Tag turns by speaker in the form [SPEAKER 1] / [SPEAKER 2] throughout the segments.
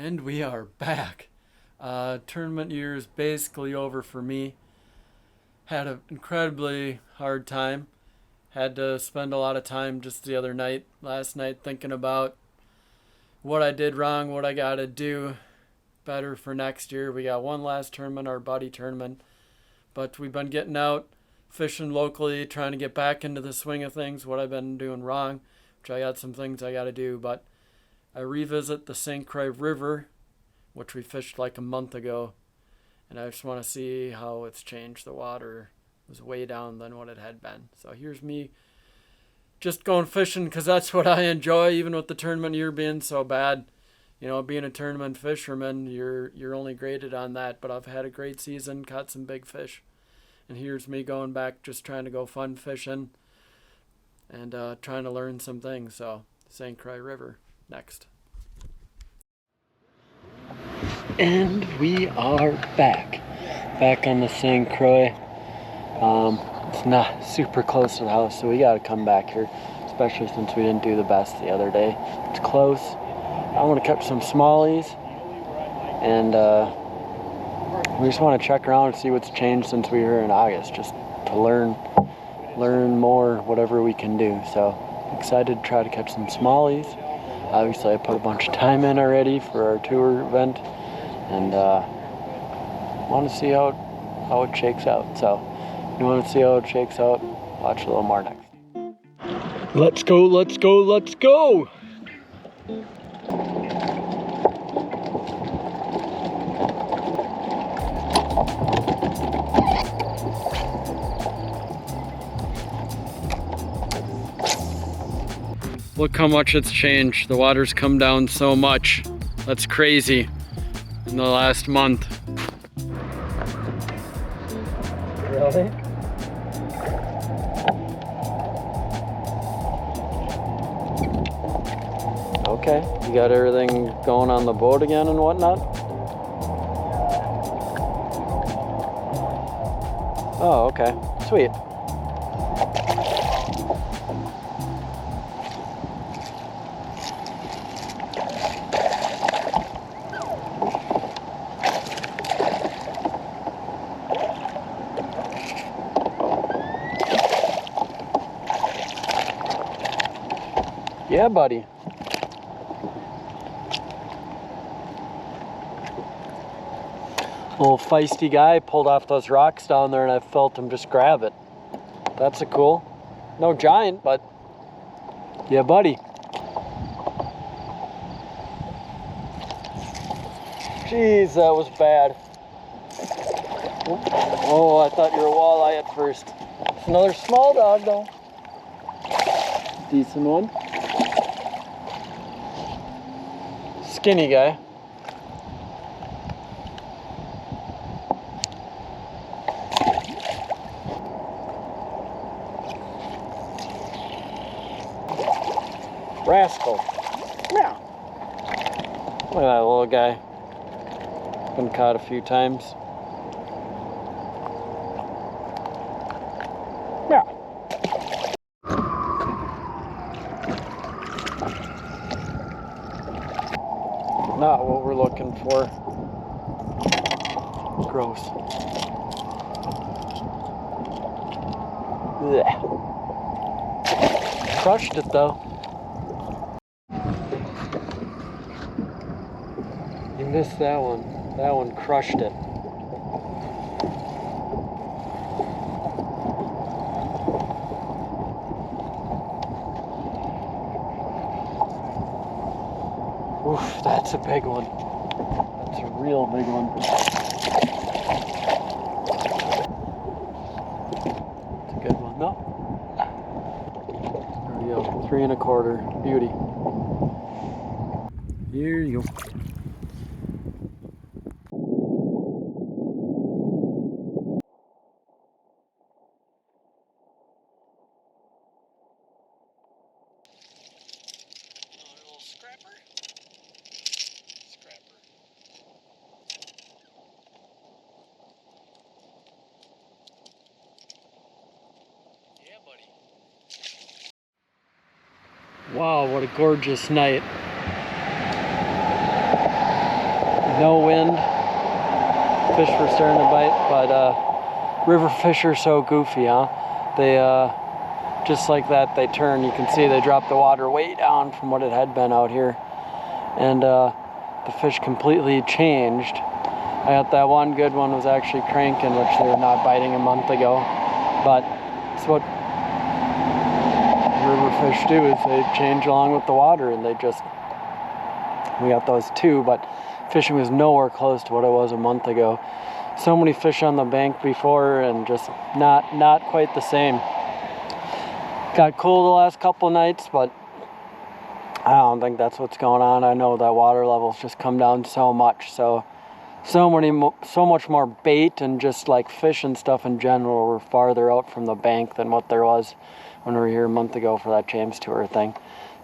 [SPEAKER 1] And we are back. Tournament year is basically over for me. Had an incredibly hard time. Had to spend a lot of time just the other night, last night, thinking about what I did wrong, what I got to do better for next year. We got one last tournament, our buddy tournament, but we've been getting out, fishing locally, trying to get back into the swing of things, what I've been doing wrong, which I got some things I got to do, but I revisit the St. Croix River, which we fished like a month ago, and I just want to see how it's changed. The water was way down than what it had been. So here's me just going fishing because that's what I enjoy, even with the tournament year being so bad. You know, being a tournament fisherman, you're only graded on that, but I've had a great season, caught some big fish. And here's me going back just trying to go fun fishing and trying to learn some things. So St. Croix River next. And we are back on the St. Croix. It's not super close to the house, so we gotta come back here, especially since we didn't do the best the other day. It's close. I want to catch some smallies, and we just want to check around and see what's changed since we were in August, just to learn more, whatever we can do. So excited to try to catch some smallies. Obviously I put a bunch of time in already for our tour event, and want to see how it shakes out. So if you want to see how it shakes out, watch a little more next. Let's go, let's go, let's go! Look how much it's changed. The water's come down so much. That's crazy in the last month. Really? Okay, you got everything going on the boat again and whatnot? Oh, okay, sweet. Yeah, buddy. Little feisty guy pulled off those rocks down there, and I felt him just grab it. That's a cool. No giant, but yeah, buddy. Jeez, that was bad. Oh, I thought you were a walleye at first. It's another small dog, though. Decent one. Skinny guy. Rascal. Yeah. Look at that little guy. Been caught a few times. Yeah. Not what we're looking for. Gross. Blech. Crushed it though. You missed that one. That one crushed it. Oof, that's a big one. That's a real big one. It's a good one. No? There we go. 3 1/4. Beauty. Here you go. Wow, what a gorgeous night. No wind. Fish were starting to bite, but river fish are so goofy, huh? They just like that, they turn. You can see they drop the water way down from what it had been out here, and the fish completely changed. I got that one good one was actually cranking, which they were not biting a month ago, but it's what river fish do, is they change along with the water, and we got those too, but fishing was nowhere close to what it was a month ago. So many fish on the bank before, and just not quite the same. Got cool the last couple nights, but I don't think that's what's going on. I know that water levels just come down so much, so much more bait and just like fish and stuff in general were farther out from the bank than what there was when we were here a month ago for that James Tour thing.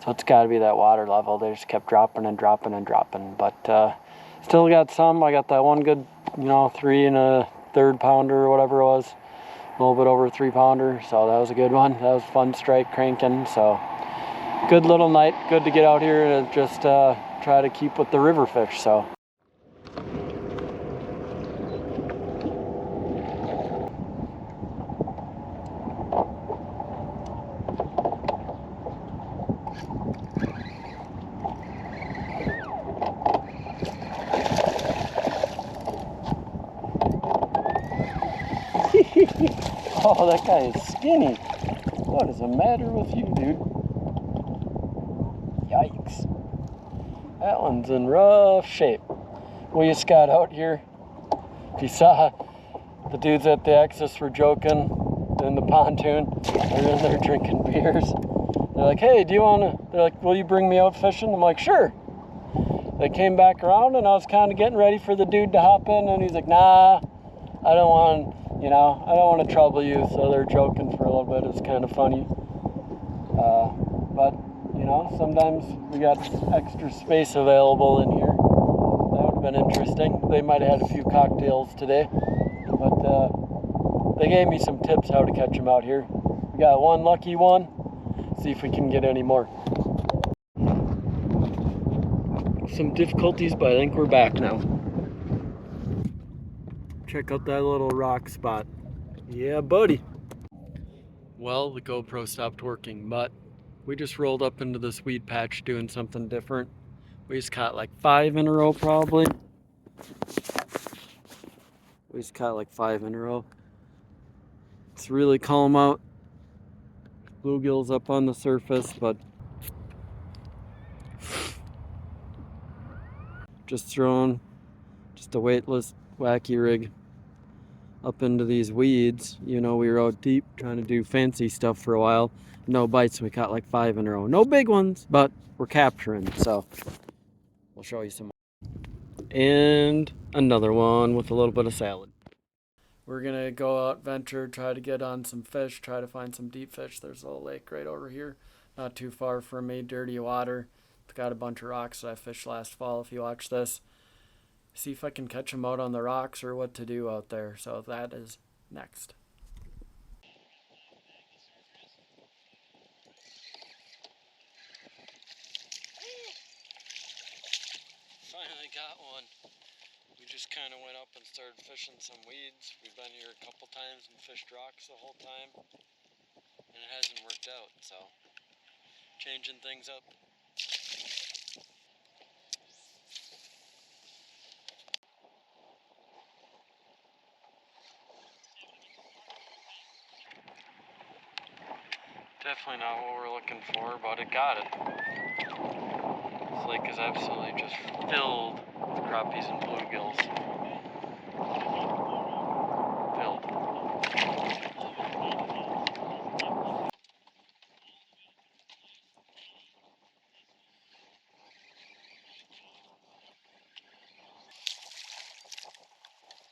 [SPEAKER 1] So it's got to be that water level. They just kept dropping and dropping and dropping. But still got some. I got that one good, 3 1/3 pounder or whatever it was. A little bit over a 3 pounder. So that was a good one. That was fun strike cranking. So good little night. Good to get out here and just try to keep with the river fish. So. Oh, that guy is skinny. What is the matter with you, dude? Yikes. That one's in rough shape. We just got out here. If you saw, the dudes at the Axis were joking in the pontoon. They're in there drinking beers. They're like, hey, they're like, will you bring me out fishing? I'm like, sure. They came back around and I was kind of getting ready for the dude to hop in, and he's like, nah, I don't want to trouble you. So they're joking for a little bit. It's kind of funny. But, sometimes we got extra space available in here. That would have been interesting. They might have had a few cocktails today. But they gave me some tips how to catch them out here. We got one lucky one. See if we can get any more. Some difficulties, but I think we're back now. Check out that little rock spot. Yeah, buddy. Well, the GoPro stopped working, but we just rolled up into this weed patch doing something different. We just caught like 5 in a row, probably. We just caught like 5 in a row. It's really calm out. Bluegill's up on the surface, but just throwing just a weightless wacky rig up into these weeds. We were out deep trying to do fancy stuff for a while. No bites. We caught like 5 in a row. No big ones, but we're capturing, so we'll show you some more. And another one with a little bit of salad. We're gonna go out, venture, try to get on some fish, try to find some deep fish. There's a little lake right over here, not too far from me, dirty water. It's got a bunch of rocks that I fished last fall, if you watch this. See if I can catch them out on the rocks or what to do out there. So that is next. Finally got one. We just kind of went up and started fishing some weeds. We've been here a couple times and fished rocks the whole time, and it hasn't worked out, so changing things up. Definitely not what we're looking for, but it got it. This lake is absolutely just filled with crappies and bluegills. Filled.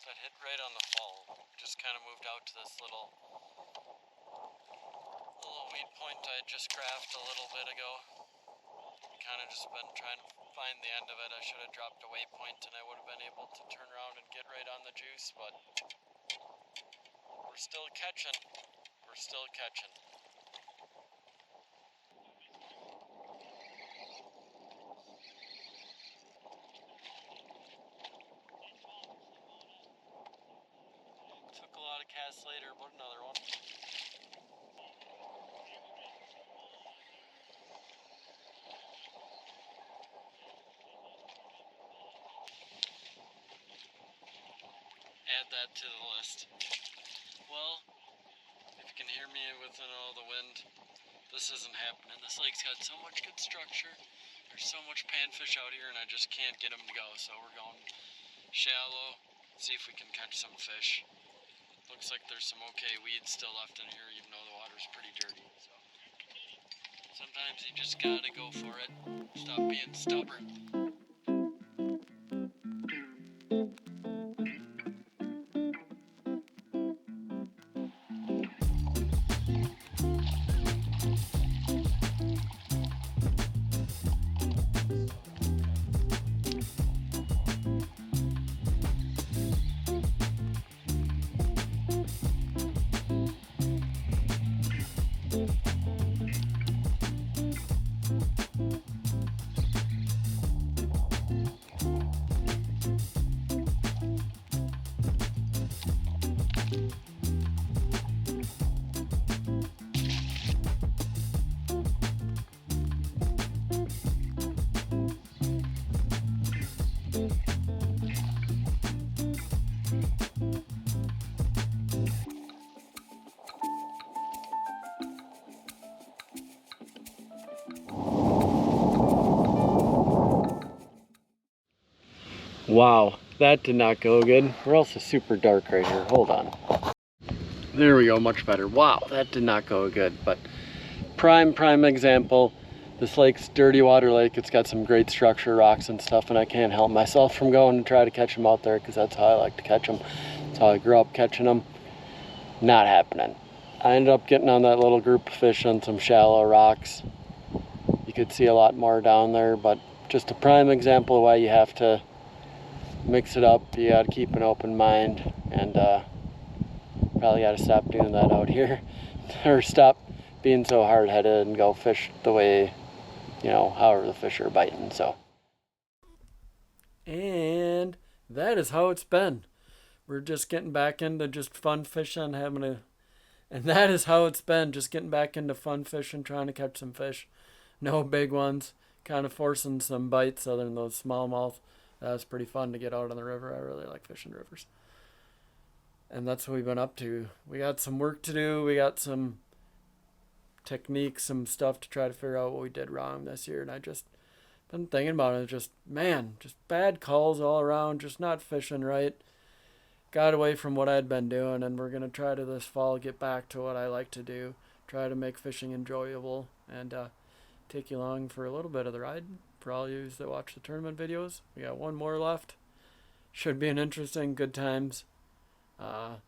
[SPEAKER 1] That hit right on the fall. Just kind of moved out to this little weed point I had just graphed a little bit ago. Kind of just been trying to find the end of it. I should have dropped a waypoint and I would have been able to turn around and get right on the juice, but we're still catching. We're still catching. cast later, put another one. Add that to the list. Well, if you can hear me with all the wind, this isn't happening. This lake's got so much good structure. There's so much panfish out here and I just can't get them to go. So we're going shallow, see if we can catch some fish. Looks like there's some okay weeds still left in here even though the water's pretty dirty. So sometimes you just gotta go for it. Stop being stubborn. Wow, that did not go good. We're also super dark right here. Hold on. There we go, much better. Wow, that did not go good. But prime example. This lake's dirty water lake. It's got some great structure, rocks and stuff, and I can't help myself from going to try to catch them out there because that's how I like to catch them. That's how I grew up catching them. Not happening. I ended up getting on that little group of fish on some shallow rocks. You could see a lot more down there, but just a prime example of why you have to mix it up. You gotta keep an open mind, and probably gotta stop doing that out here or stop being so hard-headed and go fish the way, you know, however the fish are biting. So, and that is how it's been. We're just getting back into just fun fishing, and that is how it's been, just getting back into fun fishing, trying to catch some fish. No big ones, kind of forcing some bites other than those smallmouth. That was pretty fun to get out on the river. I really like fishing rivers. And that's what we've been up to. We got some work to do. We got some techniques, some stuff to try to figure out what we did wrong this year. And I just been thinking about it. Just bad calls all around. Just not fishing right. Got away from what I'd been doing. And we're going to try to this fall get back to what I like to do. Try to make fishing enjoyable. And take you along for a little bit of the ride. For all you that watch the tournament videos, we got one more left. Should be an interesting, good times. That'll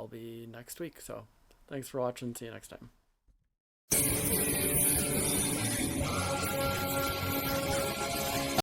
[SPEAKER 1] be next week. So thanks for watching. See you next time.